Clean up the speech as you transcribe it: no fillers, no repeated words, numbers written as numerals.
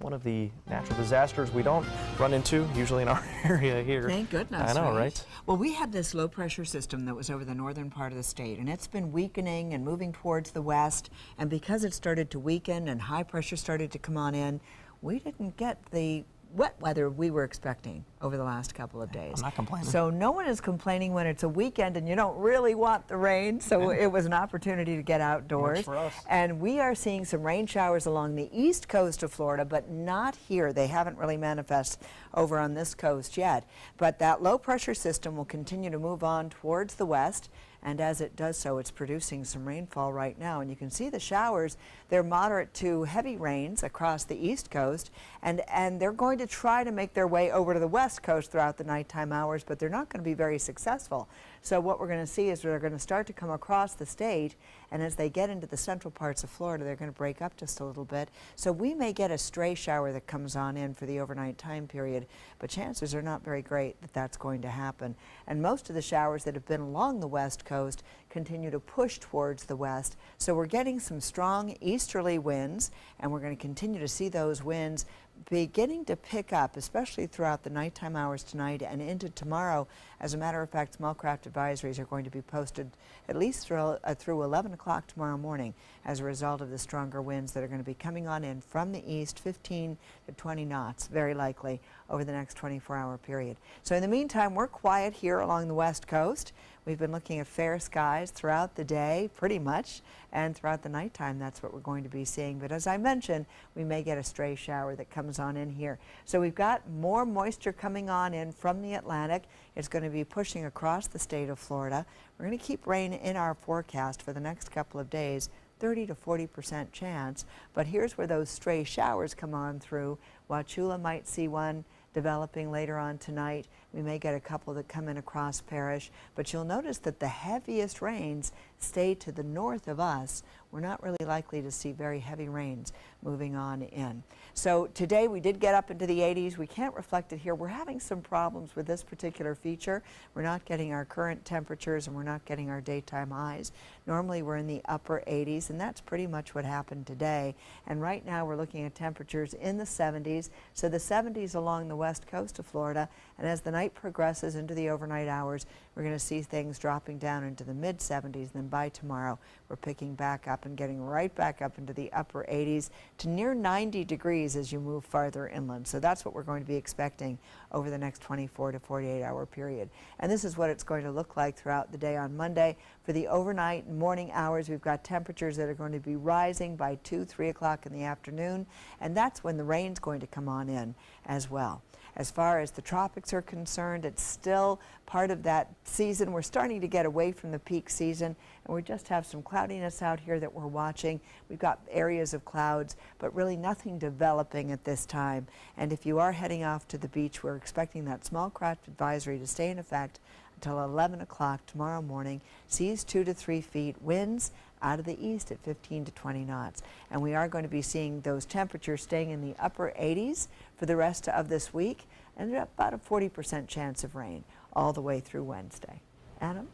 one of the natural disasters we don't run into usually in our area here. Thank goodness. I know, right? Well, we had this low pressure system that was over the northern part of the state, and it's been weakening and moving towards the west. And because it started to weaken and high pressure started to come on in, we didn't get the wet weather we were expecting over the last couple of days. I'm not complaining. So no one is complaining when it's a weekend and you don't really want the rain, so it was an opportunity to get outdoors. Works for us. And we are seeing some rain showers along the east coast of Florida, but not here. They haven't really manifested over on this coast yet. But that low pressure system will continue to move on towards the west. And as it does so, it's producing some rainfall right now. And you can see the showers. They're moderate to heavy rains across the east coast. And they're going to try to make their way over to the west coast throughout the nighttime hours, but they're not going to be very successful. So what we're going to see is they're going to start to come across the state. And as they get into the central parts of Florida, they're going to break up just a little bit. So we may get a stray shower that comes on in for the overnight time period, but chances are not very great that that's going to happen. And most of the showers that have been along the west coast continue to push towards the west. So we're getting some strong easterly winds, and we're going to continue to see those winds beginning to pick up, especially throughout the nighttime hours tonight and into tomorrow. As a matter of fact, small craft advisories are going to be posted at least through 11 o'clock tomorrow morning as a result of the stronger winds that are going to be coming on in from the east, 15 to 20 knots, very likely, over the next 24-hour period. So in the meantime, we're quiet here along the west coast. We've been looking at fair skies throughout the day, pretty much, and throughout the nighttime, that's what we're going to be seeing. But as I mentioned, we may get a stray shower that comes on in here. So we've got more moisture coming on in from the Atlantic. It's going to be pushing across the state of Florida. We're going to keep rain in our forecast for the next couple of days, 30 to 40% chance. But here's where those stray showers come on through. Wauchula might see one developing later on tonight. We may get a couple that come in across Parish, but you'll notice that the heaviest rains stay to the north of us. We're not really likely to see very heavy rains moving on in. So today we did get up into the 80s. We can't reflect it here. We're having some problems with this particular feature. We're not getting our current temperatures and we're not getting our daytime highs. Normally we're in the upper 80s, and that's pretty much what happened today. And right now we're looking at temperatures in the 70s. So the 70s along the west coast of Florida, and as the night progresses into the overnight hours, we're going to see things dropping down into the mid 70s. And then by tomorrow, we're picking back up and getting right back up into the upper 80s to near 90 degrees as you move farther inland. So that's what we're going to be expecting over the next 24 to 48-hour period. And this is what it's going to look like throughout the day on Monday. For the overnight and morning hours, we've got temperatures that are going to be rising by 2, 3 o'clock in the afternoon, and that's when the rain's going to come on in as well. As far as the tropics are concerned, it's still part of that season. We're starting to get away from the peak season, and we just have some cloudiness out here that we're watching. We've got areas of clouds, but really nothing developing at this time. And if you are heading off to the beach, we're expecting that small craft advisory to stay in effect until 11 o'clock tomorrow morning. Seas 2 to 3 feet, winds out of the east at 15 to 20 knots. And we are going to be seeing those temperatures staying in the upper 80s for the rest of this week, and about a 40% chance of rain all the way through Wednesday. Adam?